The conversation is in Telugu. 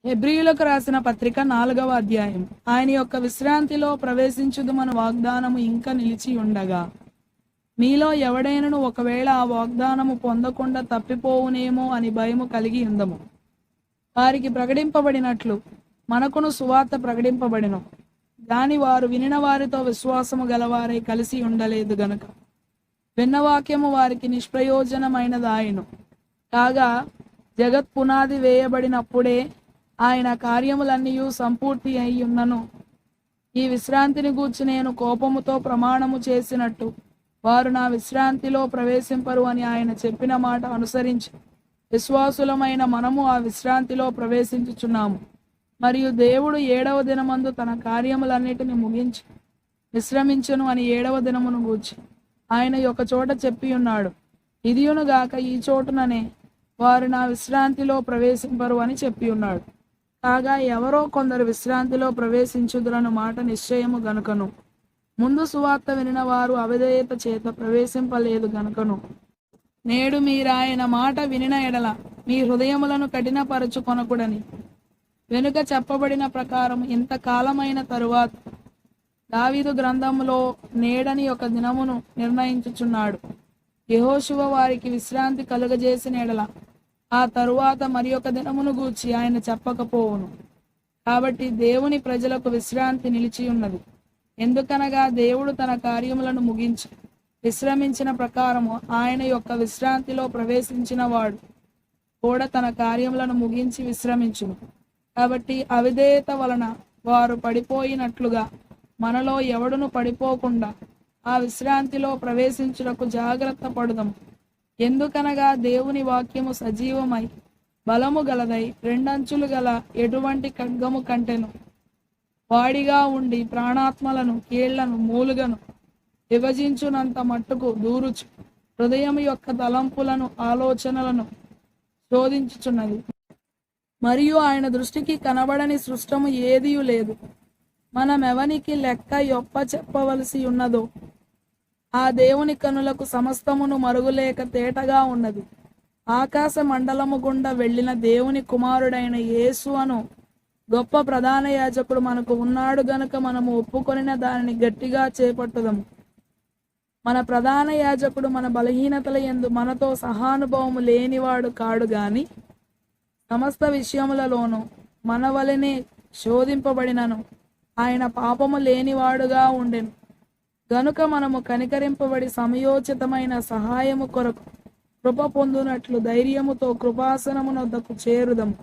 హెబ్రీయులకు రాసిన పత్రిక 4వ అధ్యాయం. ఆయన యొక్క విశ్రాంతిలో ప్రవేశించుదుమను వాగ్దానము ఇంకా నిలిచి ఉండగా, మీలో ఎవడైనను ఒకవేళ ఆ వాగ్దానము పొందకుండా తప్పిపోవునేమో అని భయము కలిగి ఉందము. వారికి ప్రకటింపబడినట్లు మనకును సువార్త ప్రకటింపబడెను, దాని వారు వినిన వారితో విశ్వాసము గలవారై కలిసి ఉండలేదు గనుక విన్న వాక్యము వారికి నిష్ప్రయోజనమైనదాయెను. కాగా జగత్ పునాది వేయబడినప్పుడే ఆయన కార్యములన్నీ సంపూర్తి అయ్యున్నను. ఈ విశ్రాంతిని గూర్చి నేను కోపముతో ప్రమాణము చేసినట్టు వారు నా విశ్రాంతిలో ప్రవేశింపరు అని ఆయన చెప్పిన మాట అనుసరించి విశ్వాసులమైన మనము ఆ విశ్రాంతిలో ప్రవేశించుచున్నాము. మరియు దేవుడు 7వ దినమందు తన కార్యములన్నిటిని ముగించి విశ్రమించును అని 7వ దినమును గూర్చి ఆయన ఒక చోట చెప్పి ఉన్నాడు. ఇదియునుగాక ఈ చోటుననే వారు నా విశ్రాంతిలో ప్రవేశింపరు అని చెప్పి ఉన్నాడు. కాగా ఎవరో కొందరు విశ్రాంతిలో ప్రవేశించుదురను మాట నిశ్చయము గనుకను, ముందు సువార్త వినిన వారు అవిధేయత చేత ప్రవేశింపలేదు గనుకను, నేడు మీరాయన మాట వినిన ఎడల మీ హృదయములను కఠినపరచుకొనకుడని వెనుక చెప్పబడిన ప్రకారం ఇంతకాలమైన తరువాత దావీదు గ్రంథములో నేడని ఒక దినమును నిర్ణయించుచున్నాడు. యెహోషువ వారికి విశ్రాంతి కలుగజేసిన ఎడల ఆ తరువాత మరి ఒక దినమును గూర్చి ఆయన చెప్పకపోవును. కాబట్టి దేవుని ప్రజలకు విశ్రాంతి నిలిచి ఉన్నది. ఎందుకనగా దేవుడు తన కార్యములను ముగించి విశ్రమించిన ప్రకారము ఆయన యొక్క విశ్రాంతిలో ప్రవేశించిన వాడు కూడా తన కార్యములను ముగించి విశ్రమించును. కాబట్టి అవిధేయత వలన వారు పడిపోయినట్లుగా మనలో ఎవడును పడిపోకుండా ఆ విశ్రాంతిలో ప్రవేశించుటకు జాగ్రత్త పడుదాం. ఎందుకనగా దేవుని వాక్యము సజీవమై బలము గలదై రెండంచులు గల ఎటువంటి ఖడ్గము కంటెను వాడిగా ఉండి ప్రాణాత్మలను కీళ్లను మూలుగను విభజించునంత మట్టుకు దూరుచు హృదయం యొక్క తలంపులను ఆలోచనలను శోధించుచున్నది. మరియు ఆయన దృష్టికి కనబడని సృష్టము ఏదియూ లేదు. మనమెవనికి లెక్క యొప్ప చెప్పవలసి ఉన్నదో ఆ దేవుని కనులకు సమస్తమును మరుగులేక తేటగా ఉన్నది. ఆకాశ మండలము గుండా వెళ్ళిన దేవుని కుమారుడైన యేసు అను గొప్ప ప్రధాన యాజకుడు మనకు ఉన్నాడు గనుక మనము ఒప్పుకొనిన దానిని గట్టిగా చేపట్టుదము. మన ప్రధాన యాజకుడు మన బలహీనతల యందు మనతో సహానుభవము లేనివాడు కాడు గాని సమస్త విషయములలోనూ మన వలెనే శోధింపబడినను ఆయన పాపము లేనివాడుగా ఉండెను. గనుక మనము కనికరింపబడి సమయోచితమైన సహాయము కొరకు కృప పొందునట్లు ధైర్యముతో కృపాసనమునొద్దకు చేరుదము.